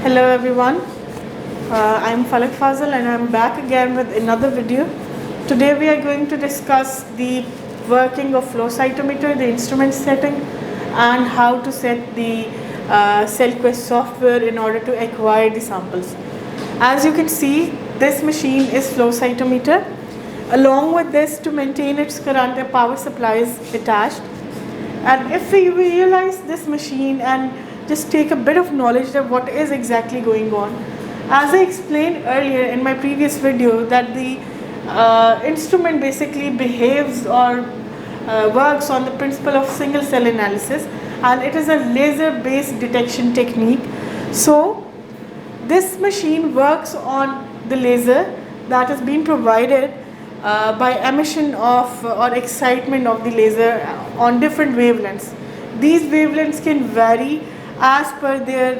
Hello everyone, I am Fazal and I am back again with another video. Today we are going to discuss the working of flow cytometer, the instrument setting, and how to set the CellQuest software in order to acquire the samples. As you can see, this machine is flow cytometer. Along with this, to maintain its current, a power supply is attached. And if we realize this machine and just take a bit of knowledge of what is exactly going on. As I explained earlier in my previous video, that the instrument basically behaves or works on the principle of single cell analysis, and it is a laser based detection technique. So this machine works on the laser that is being provided by emission of or excitement of the laser on different wavelengths. These wavelengths can vary as per their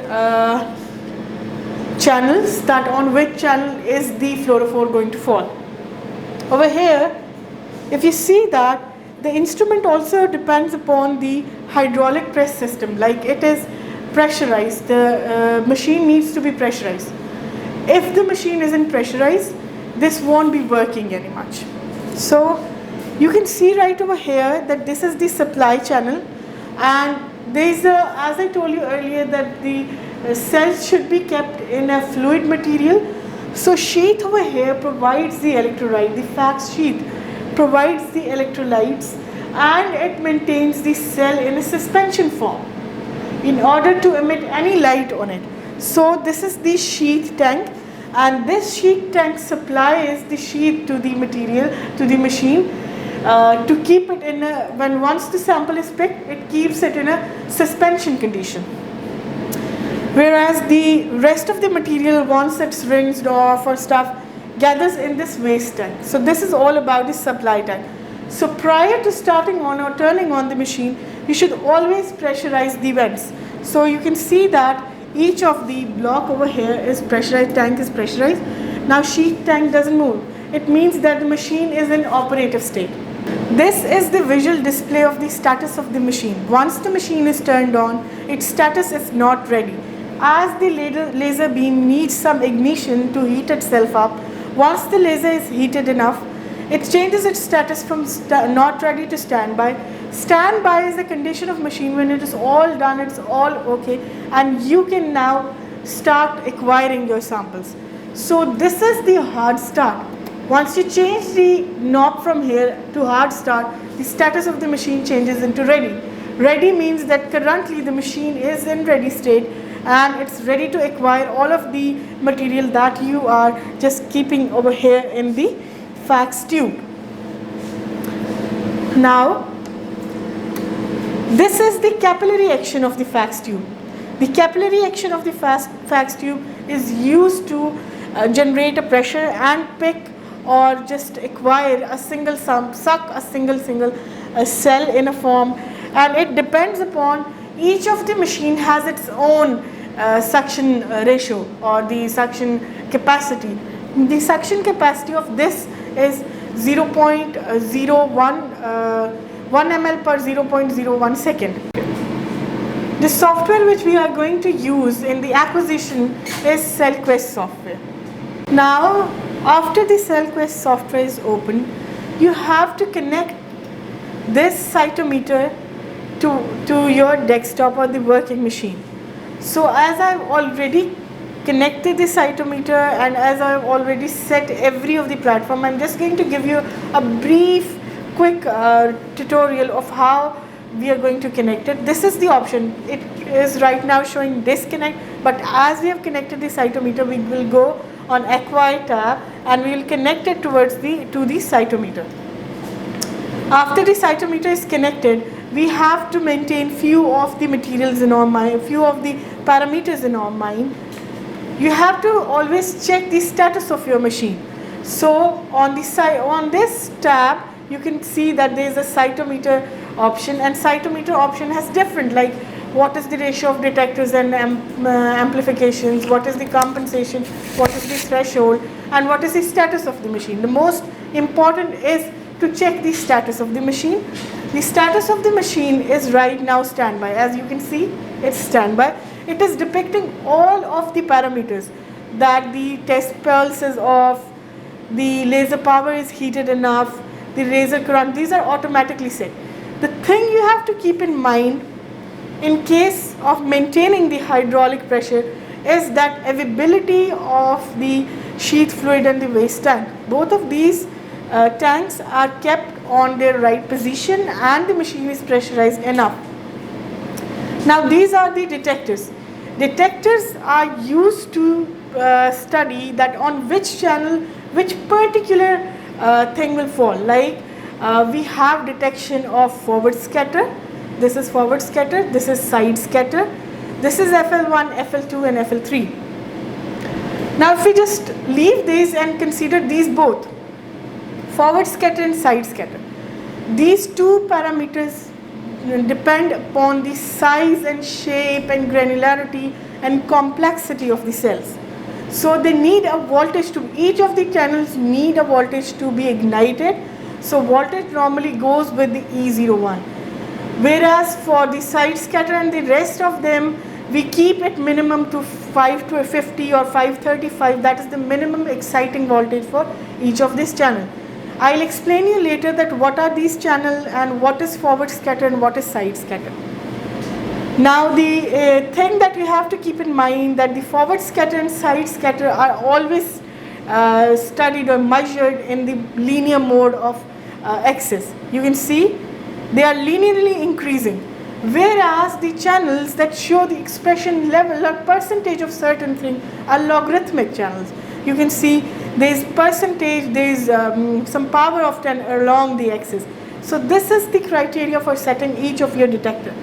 channels, that on which channel is the fluorophore going to fall. Over here, if you see that the instrument also depends upon the hydraulic press system, like it is pressurized, the machine needs to be pressurized. If the machine isn't pressurized, this won't be working any much. So you can see right over here that this is the supply channel, and there is as I told you earlier, that the cells should be kept in a fluid material. So sheath over here provides the electrolyte, the fax sheath provides the electrolytes, and it maintains the cell in a suspension form in order to emit any light on it. So this is the sheath tank, and this sheath tank supplies the sheath to the material, to the machine, to keep it in a, when once the sample is picked, it keeps it in a suspension condition. Whereas the rest of the material, once it's rinsed off or stuff, gathers in this waste tank. So this is all about the supply tank. So prior to starting on or turning on the machine, you should always pressurize the vents. So you can see that each of the block over here is pressurized, tank is pressurized. Now sheath tank doesn't move. It means that the machine is in operative state. This is the visual display of the status of the machine. Once the machine is turned on, its status is not ready. As the laser beam needs some ignition to heat itself up, once the laser is heated enough, it changes its status from not ready to standby. Standby is a condition of machine when it is all done, it's all okay, and you can now start acquiring your samples. So this is the hard start. Once you change the knob from here to hard start, the status of the machine changes into ready. Ready means that currently the machine is in ready state and it's ready to acquire all of the material that you are just keeping over here in the fax tube. Now, this is the capillary action of the fax tube. The capillary action of the fax tube is used to generate a pressure and pick or just acquire a single suck a single cell in a form, and it depends upon each of the machine has its own suction ratio or the suction capacity. The suction capacity of this is 0.01 1 ml per 0.01 second. The software which we are going to use in the acquisition is CellQuest software. Now, after the CellQuest software is open, you have to connect this cytometer to your desktop or the working machine. So as I've already connected the cytometer and as I've already set every of the platform, I'm just going to give you a brief, quick tutorial of how we are going to connect it. This is the option. It is right now showing disconnect, but as we have connected the cytometer, we will go on acquire tab and we will connect it to the cytometer. After the cytometer is connected, we have to maintain few of the materials in our mind, few of the parameters in our mind. You have to always check the status of your machine. So on this tab, you can see that there is a cytometer option, and cytometer option has different, like what is the ratio of detectors and amplifications, what is the compensation, what is the threshold, and what is the status of the machine. The most important is to check the status of the machine. The status of the machine is right now standby. As you can see, it's standby. it is depicting all of the parameters, that the test pulse is off, the laser power is heated enough, the laser current, these are automatically set. The thing you have to keep in mind in case of maintaining the hydraulic pressure is that availability of the sheath fluid and the waste tank. Both of these tanks are kept on their right position and the machine is pressurized enough. Now these are the detectors. Detectors are used to study that on which channel which particular thing will fall. Like we have detection of forward scatter. This is forward scatter, this is side scatter, this is FL1, FL2 and FL3. Now if we just leave these and consider these both, forward scatter and side scatter, these two parameters depend upon the size and shape and granularity and complexity of the cells. So they need a voltage to, each of the channels need a voltage to be ignited. So voltage normally goes with the E01. Whereas for the side scatter and the rest of them, we keep it minimum to 550 or 535. That is the minimum exciting voltage for each of this channel. I'll explain you later that what are these channels and what is forward scatter and what is side scatter. Now the thing that you have to keep in mind that the forward scatter and side scatter are always studied or measured in the linear mode of axis. You can see they are linearly increasing, whereas the channels that show the expression level or percentage of certain thing are logarithmic channels. You can see there is percentage, there is some power of 10 along the axis. So this is the criteria for setting each of your detector.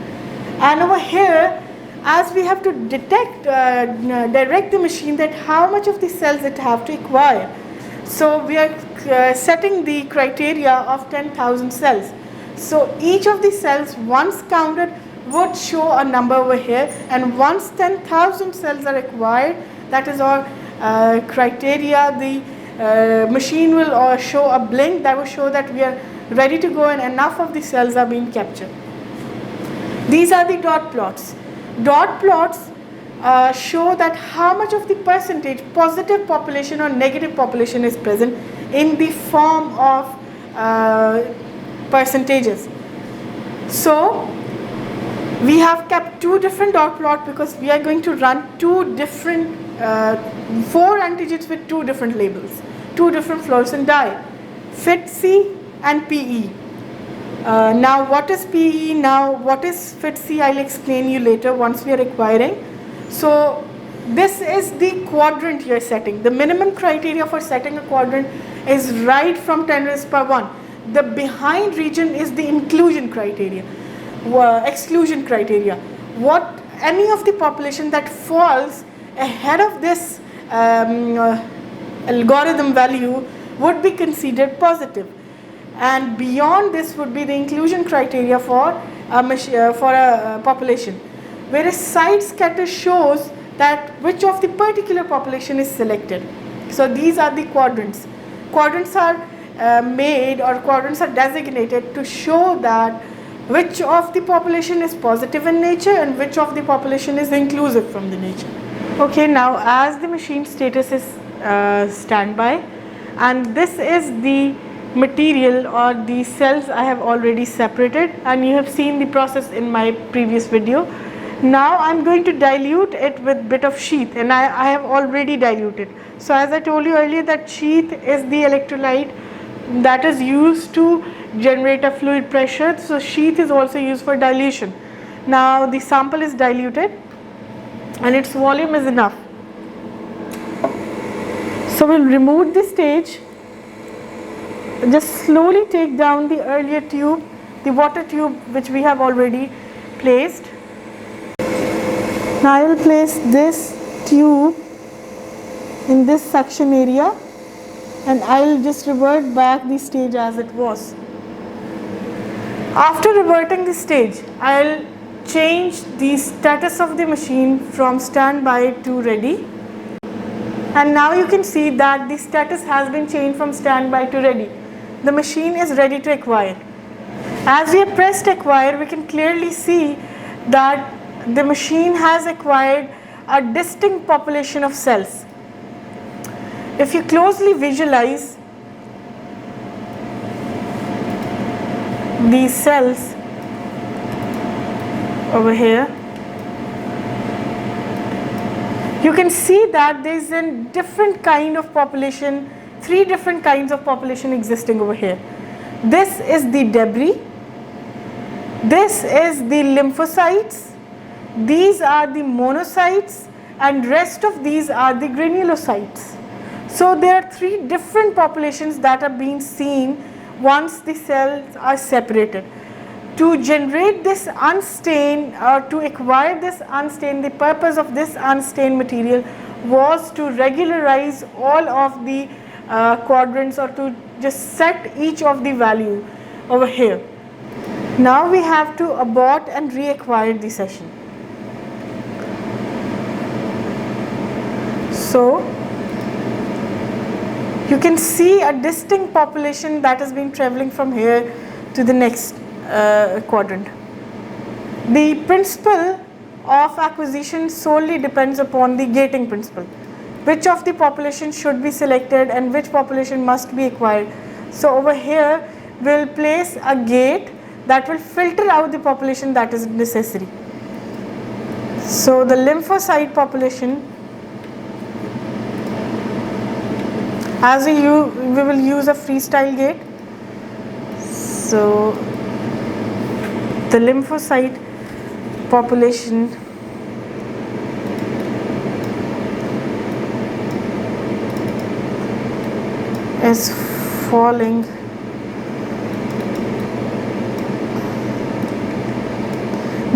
And over here, as we have to detect, direct the machine that how much of the cells it have to acquire. So we are setting the criteria of 10,000 cells. So each of the cells once counted would show a number over here, and once 10,000 cells are acquired, that is our criteria, the machine will show a blink that will show that we are ready to go and enough of the cells are being captured. These are the dot plots. Dot plots show that how much of the percentage positive population or negative population is present in the form of percentages. So we have kept two different dot plot because we are going to run two different 4 antigens with two different labels, two different fluorescent dye, FIT-C and PE. Now what is PE, now what is FIT-C, I'll explain you later once we are acquiring. So this is the quadrant you are setting. The minimum criteria for setting a quadrant is right from 10 raised per 1. The behind region is the inclusion criteria, exclusion criteria. What any of the population that falls ahead of this algorithm value would be considered positive, and beyond this would be the inclusion criteria for a population. Whereas side scatter shows that which of the particular population is selected. So these are the quadrants. Quadrants are made or quadrants are designated to show that which of the population is positive in nature and which of the population is inclusive from the nature. Okay, now as the machine status is standby, and this is the material or the cells I have already separated, and you have seen the process in my previous video. Now I am going to dilute it with bit of sheath, and I have already diluted. So as I told you earlier that sheath is the electrolyte that is used to generate a fluid pressure. So sheath is also used for dilution. Now the sample is diluted and its volume is enough. So we'll remove the stage, just slowly take down the earlier tube, the water tube which we have already placed. Now I will place this tube in this suction area and I will just revert back the stage as it was. After reverting the stage, I will change the status of the machine from standby to ready, and now you can see that the status has been changed from standby to ready. The machine is ready to acquire. As we have pressed acquire, we can clearly see that the machine has acquired a distinct population of cells. If you closely visualize these cells over here, you can see that there is a different kind of population, 3 different kinds of population existing over here. This is the debris, this is the lymphocytes, these are the monocytes, and rest of these are the granulocytes. So there are 3 different populations that are being seen once the cells are separated. To generate this unstained or to acquire this unstained, the purpose of this unstained material was to regularize all of the quadrants, or to just set each of the value over here. Now we have to abort and reacquire the session. So you can see a distinct population that has been traveling from here to the next quadrant. The principle of acquisition solely depends upon the gating principle. Which of the population should be selected and which population must be acquired. So over here we'll place a gate that will filter out the population that is necessary. So the lymphocyte population, as we will use a freestyle gate. So the lymphocyte population is falling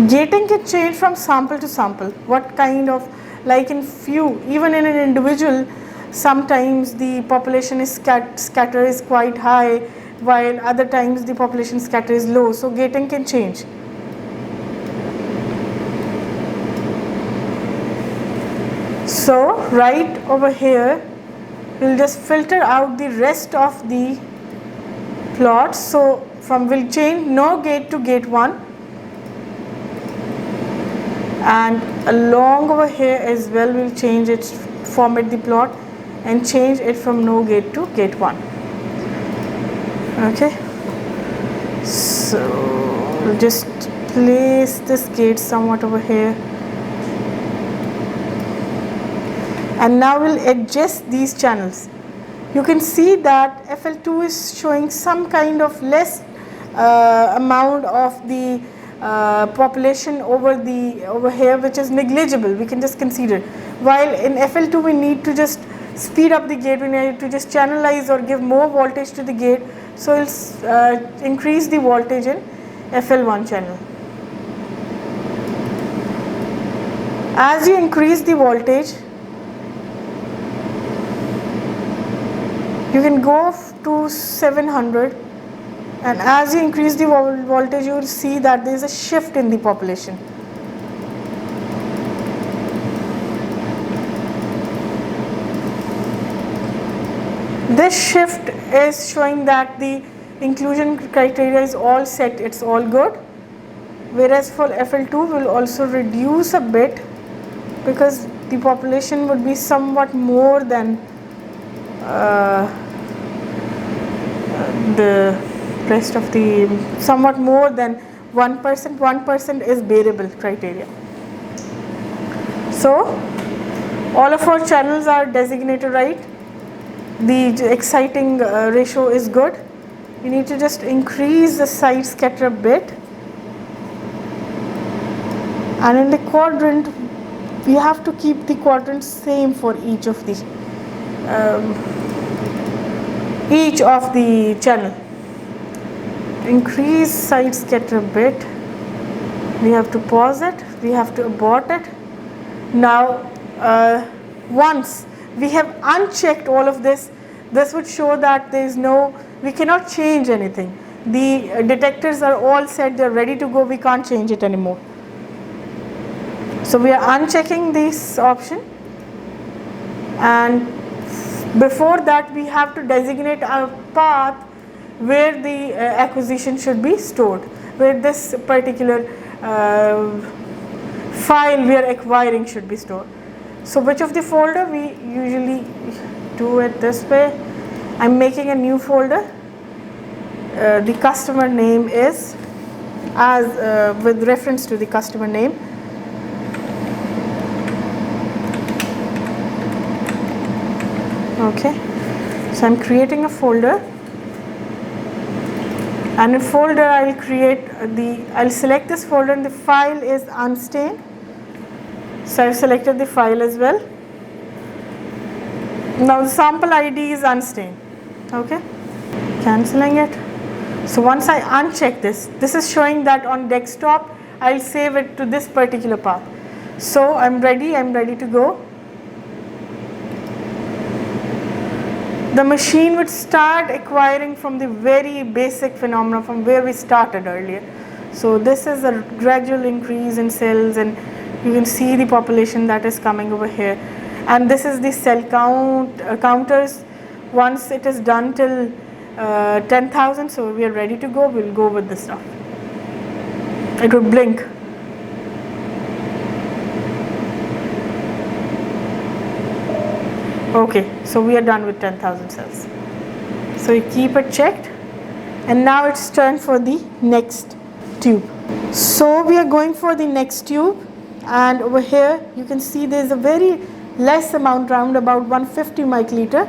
gating can change from sample to sample. What kind of, like in few, even in an individual, sometimes the population is scatter is quite high, while other times the population scatter is low. So gating can change. So right over here we'll just filter out the rest of the plots. So from we'll change no gate to gate 1, and along over here as well we'll change it, format the plot and change it from no gate to gate 1. Okay, so we'll just place this gate somewhat over here, and now we'll adjust these channels. You can see that FL2 is showing some kind of less amount of the population over here, which is negligible, we can just consider. While in FL2 we need to just speed up the gate, we need to just channelize or give more voltage to the gate, so we'll increase the voltage in FL1 channel. As you increase the voltage, you can go to 700, and as you increase the voltage you will see that there is a shift in the population. This shift is showing that the inclusion criteria is all set, it's all good, whereas for FL2 will also reduce a bit because the population would be somewhat more than the rest of the, somewhat more than 1%. 1% is bearable criteria. So all of our channels are designated right. The exciting ratio is good. You need to just increase the side scatter a bit, and in the quadrant we have to keep the quadrant same for each of the channel. Increase side scatter a bit. We have to pause it, we have to abort it. Now once we have unchecked all of this, this would show that there is no, we cannot change anything. The detectors are all set, they are ready to go, we can't change it anymore. So we are unchecking this option, and before that we have to designate a path where the acquisition should be stored, where this particular file we are acquiring should be stored. So which of the folder? We usually do it this way. I'm making a new folder. The customer name is as with reference to the customer name. Okay, so I'm creating a folder, and in folder I'll select this folder, and the file is unstained. So I've selected the file as well. Now the sample ID is unstained. Okay, cancelling it. So once I uncheck this is showing that on desktop I'll save it to this particular path. So I'm ready to go. The machine would start acquiring from the very basic phenomena from where we started earlier. So this is a gradual increase in cells, and you can see the population that is coming over here. And this is the cell counters. Once it is done till 10,000, so we are ready to go. We'll go with this stuff. It would blink. Okay, so we are done with 10,000 cells. So you keep it checked, and now it's turned for the next tube. So we are going for the next tube, and over here you can see there is a very less amount, around about 150 microliter.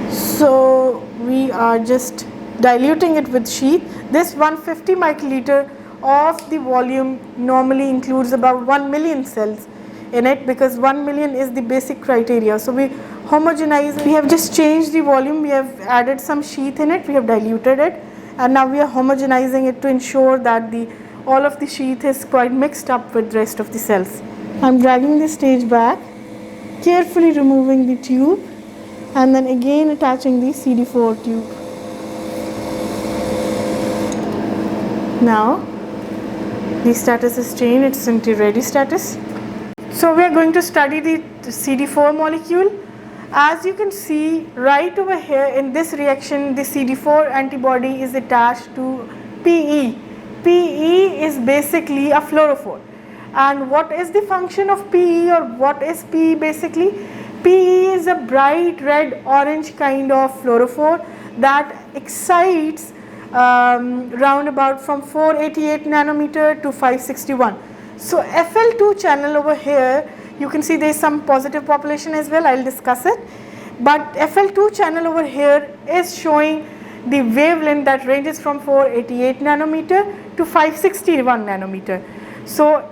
So we are just diluting it with sheath. This 150 microliter of the volume normally includes about 1 million cells in it, because 1 million is the basic criteria. So we homogenize. We have just changed the volume. We have added some sheath in it. We have diluted it, and now we are homogenizing it to ensure that all of the sheath is quite mixed up with the rest of the cells. I'm dragging the stage back, carefully removing the tube, and then again attaching the CD4 tube. Now the status is changed. It's into ready status. So we are going to study the CD4 molecule. As you can see right over here in this reaction, the CD4 antibody is attached to PE. PE is basically a fluorophore. And what is the function of PE, or what is PE basically? PE is a bright red orange kind of fluorophore that excites round about from 488 nanometer to 561. So FL2 channel over here, you can see there is some positive population as well. I'll discuss it. But FL2 channel over here is showing the wavelength that ranges from 488 nanometer to 561 nanometer. So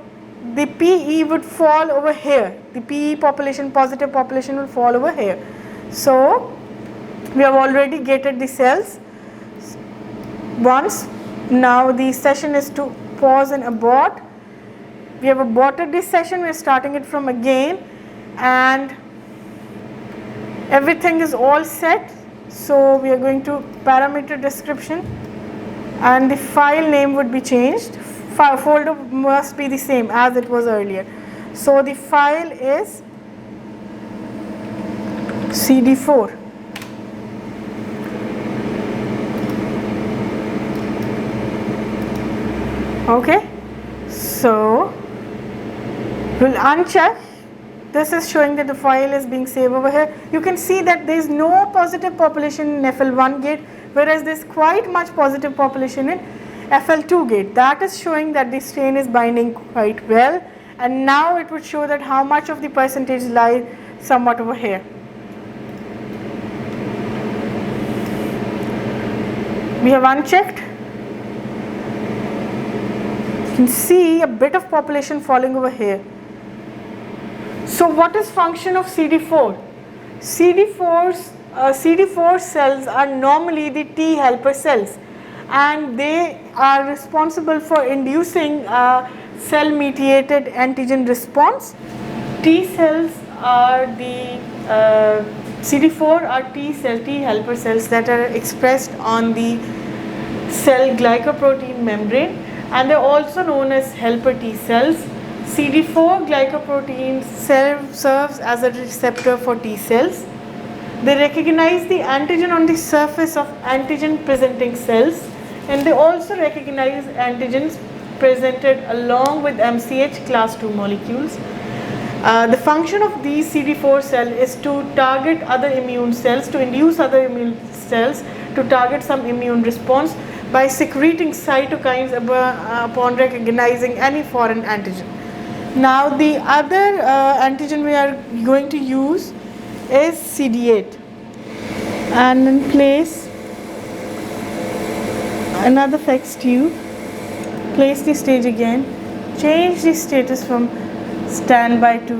the PE would fall over here. The PE population, positive population, will fall over here. So we have already gated the cells once. Now the session is to pause and abort. We have aborted this session. We are starting it from again, and everything is all set. So we are going to parameter description, and the file name would be changed. Folder must be the same as it was earlier. So the file is CD4. Okay, so we'll uncheck. This is showing that the file is being saved over here. You can see that there is no positive population in FL1 gate, whereas there is quite much positive population in FL2 gate. That is showing that the strain is binding quite well, and now it would show that how much of the percentage lies somewhat over here. We have unchecked. You can see a bit of population falling over here. So what is function of CD4? CD4 cells are normally the T helper cells, and they are responsible for inducing cell mediated antigen response. T cells are the CD4 are T helper cells that are expressed on the cell glycoprotein membrane, and they are also known as helper T cells. CD4 glycoprotein serves as a receptor for T cells. They recognize the antigen on the surface of antigen presenting cells, and they also recognize antigens presented along with MCH class 2 molecules. The function of these CD4 cell is to target other immune cells, to induce other immune cells to target some immune response by secreting cytokines upon recognizing any foreign antigen. Now the other antigen we are going to use is CD8, and then place another FX tube, place the stage again, change the status from standby to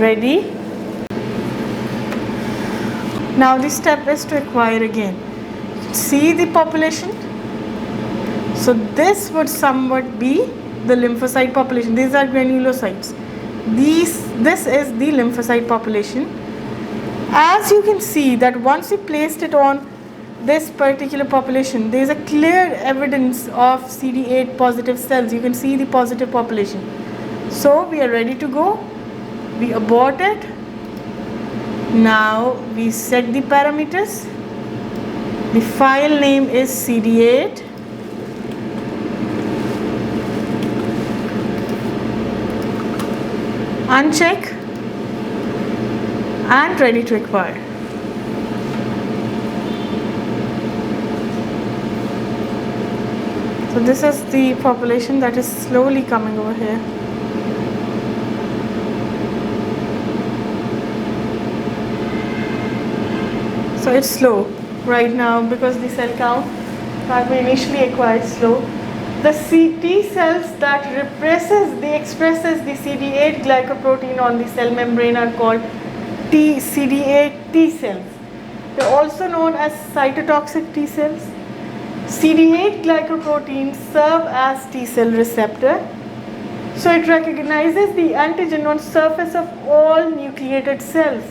ready. Now the step is to acquire again. See the population. So this would somewhat be the lymphocyte population. These are granulocytes. This is the lymphocyte population. As you can see that once we placed it on this particular population, there is a clear evidence of CD8 positive cells. You can see the positive population. So we are ready to go. We abort it. Now we set the parameters. The file name is Cd8. Uncheck and ready to acquire. So this is the population that is slowly coming over here. So it's slow right now because the cell count that we initially acquired slow. The T cells that expresses the CD8 glycoprotein on the cell membrane are called CD8 T cells. They are also known as cytotoxic T cells. CD8 glycoproteins serve as T cell receptor. So it recognizes the antigen on surface of all nucleated cells.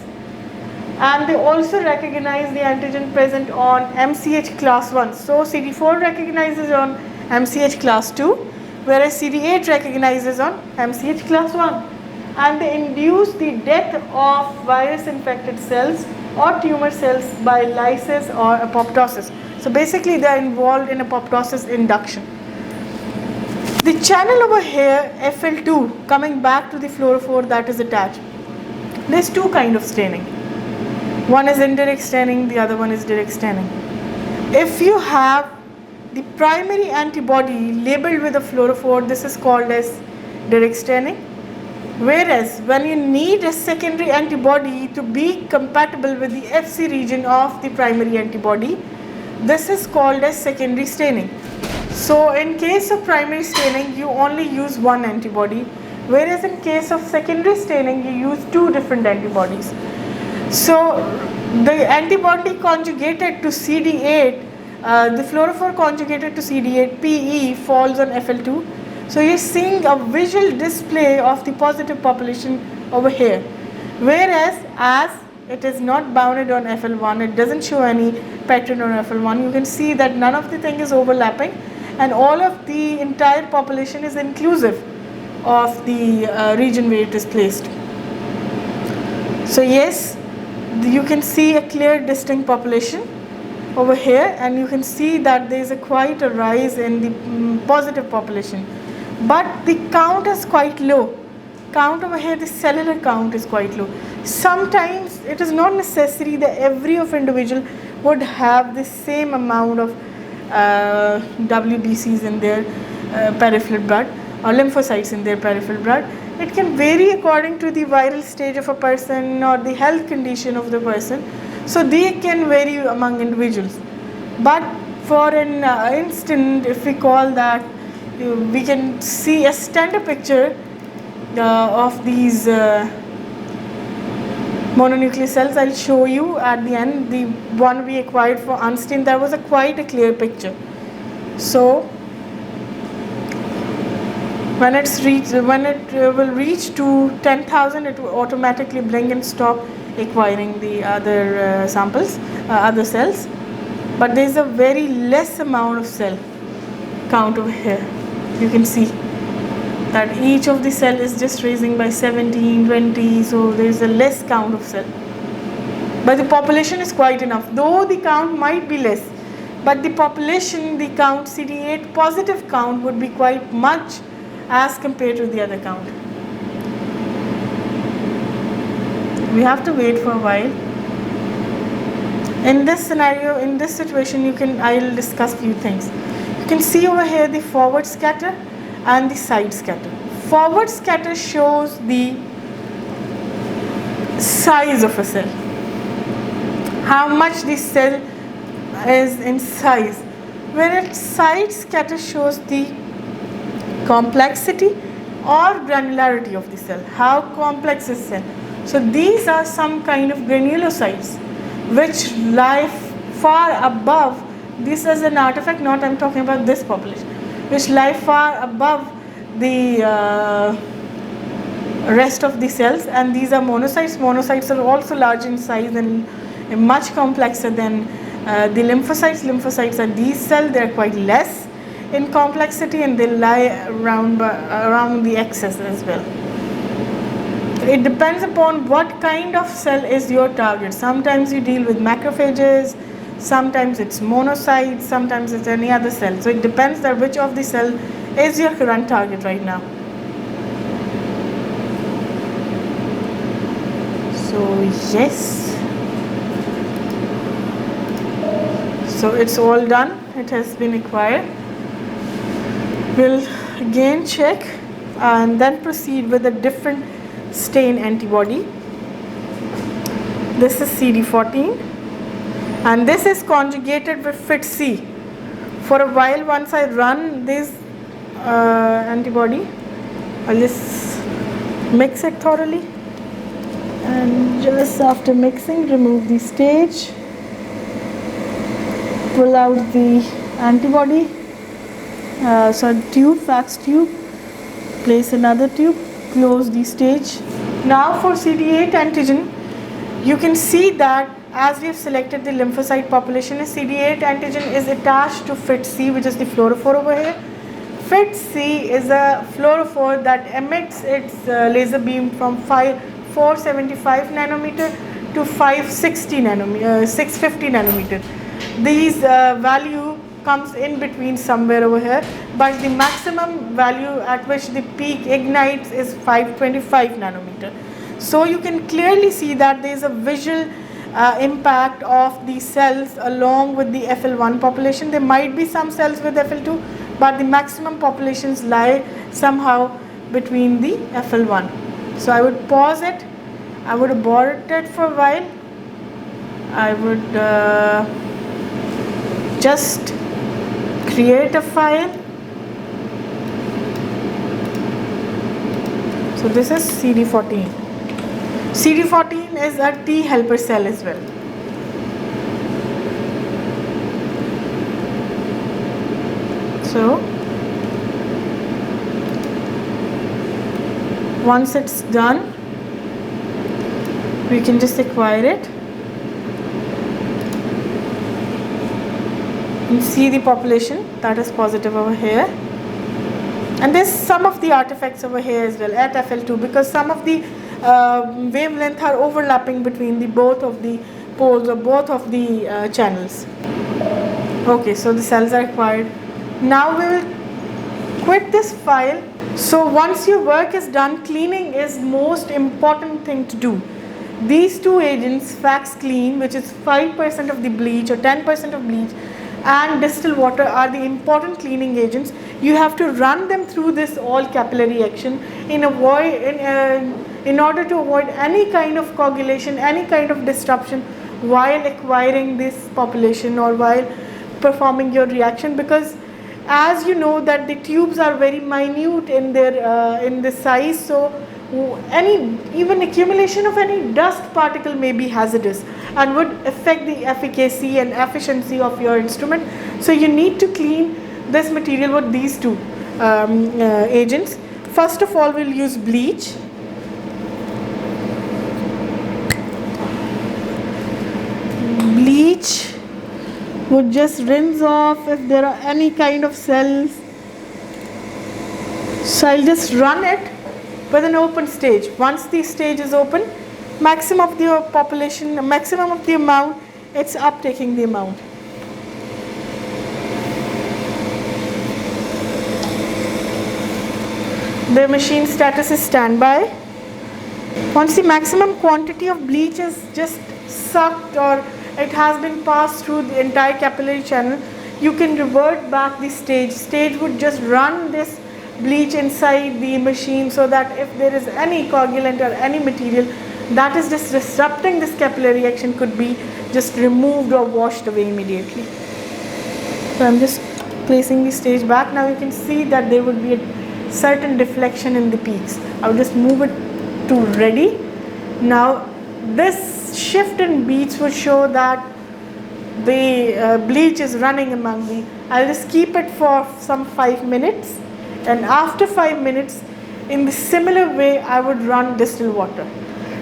And they also recognize the antigen present on MCH class 1. So CD4 recognizes on MCH class 2, whereas CD8 recognizes on MCH class 1. And they induce the death of virus infected cells or tumor cells by lysis or apoptosis. So basically they are involved in apoptosis induction. The channel over here, FL2, coming back to the fluorophore that is attached, there is two kinds of staining. One is indirect staining, the other one is direct staining. If you have the primary antibody labeled with a fluorophore, this is called as direct staining. Whereas when you need a secondary antibody to be compatible with the FC region of the primary antibody, this is called as secondary staining. So in case of primary staining, you only use one antibody, whereas in case of secondary staining, you use two different antibodies. So the antibody conjugated to CD8, the fluorophore conjugated to CD8 PE falls on FL2. So you're seeing a visual display of the positive population over here. Whereas as it is not bounded on FL1, it doesn't show any pattern on FL1. You can see that none of the thing is overlapping and all of the entire population is inclusive of the region where it is placed. So yes, you can see a clear distinct population over here, and you can see that there is quite a rise in the positive population, but the count is quite low. Count over here, the cellular count is quite low. Sometimes it is not necessary that every individual would have the same amount of WBCs in their peripheral blood or lymphocytes in their peripheral blood. It can vary according to the viral stage of a person or the health condition of the person. So they can vary among individuals. But for an instant, if we call that, we can see a standard picture of these mononuclear cells. I'll show you at the end. The one we acquired for Unstein, there was quite a clear picture. So when it will reach to 10,000, it will automatically blink and stop acquiring the other samples, other cells. But there is a very less amount of cell count over here. You can see that each of the cell is just raising by 17, 20, so there is a less count of cell. But the population is quite enough, though the count might be less. but the population, the count, CD8 positive count would be quite much as compared to the other count. We have to wait for a while. In this scenario, in this situation, I'll discuss few things. You can see over here the forward scatter and the side scatter. Forward scatter shows the size of a cell, how much the cell is in size, whereas side scatter shows the complexity or granularity of the cell, how complex is cell. So these are some kind of granulocytes which lie far above. This is an artifact, not I'm talking about this population, which lie far above the rest of the cells, and these are monocytes. Monocytes are also large in size and much complexer than the lymphocytes. Lymphocytes are these cells, they are quite less in complexity and they lie around the axis as well. It depends upon what kind of cell is your target. Sometimes you deal with macrophages, sometimes it's monocytes, sometimes it's any other cell. So it depends on which of the cell is your current target right now. So yes, so it's all done, it has been acquired. We'll again check and then proceed with a different stain antibody. This is CD14 and this is conjugated with FIT-C. For a while, once I run this antibody, I'll just mix it thoroughly, and just after mixing, remove the stage, pull out the antibody, tube, wax tube, place another tube, close the stage. Now for Cd8 antigen, you can see that as we have selected the lymphocyte population, Cd8 antigen is attached to FIT-C, which is the fluorophore over here. FIT-C is a fluorophore that emits its laser beam from 475 nanometer to 650 nanometer. These value comes in between somewhere over here, but the maximum value at which the peak ignites is 525 nanometer. So you can clearly see that there is a visual impact of the cells along with the FL1 population. There might be some cells with FL2, but the maximum populations lie somehow between the FL1. So I would pause it, I would abort it for a while, I would just create a file. So this is CD14. CD14 is a T helper cell as well. So once it's done, we can just acquire it. You see the population that is positive over here, and there's some of the artifacts over here as well at FL2, because some of the wavelength are overlapping between the both of the poles or both of the channels. Okay, so the cells are acquired. Now we will quit this file. So once your work is done, cleaning is most important thing to do. These two agents, Fax Clean, which is 5% of the bleach or 10% of bleach, and distilled water are the important cleaning agents. You have to run them through this all capillary action in order to avoid any kind of coagulation, any kind of disruption while acquiring this population or while performing your reaction, because as you know that the tubes are very minute in their in the size, so even accumulation of any dust particle may be hazardous and would affect the efficacy and efficiency of your instrument. So you need to clean this material with these two agents. First of all, we'll use bleach. Bleach would just rinse off if there are any kind of cells. So I'll just run it with an open stage. Once the stage is open, maximum of the population, maximum of the amount, it's uptaking the amount. The machine status is standby. Once the maximum quantity of bleach is just sucked or it has been passed through the entire capillary channel, you can revert back the stage. Stage would just run this bleach inside the machine so that if there is any coagulant or any material that is just disrupting this capillary action could be just removed or washed away immediately. So I'm just placing the stage back. Now you can see that there would be a certain deflection in the peaks. I'll just move it to ready. Now this shift in beats would show that the bleach is running among the. I'll just keep it for some 5 minutes, and after 5 minutes in the similar way I would run distilled water.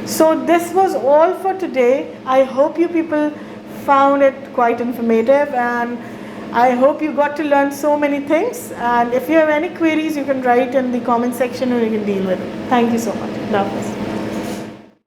So this was all for today. I hope you people found it quite informative, and I hope you got to learn so many things. And if you have any queries, you can write in the comment section and we can deal with it. Thank you so much. Love this.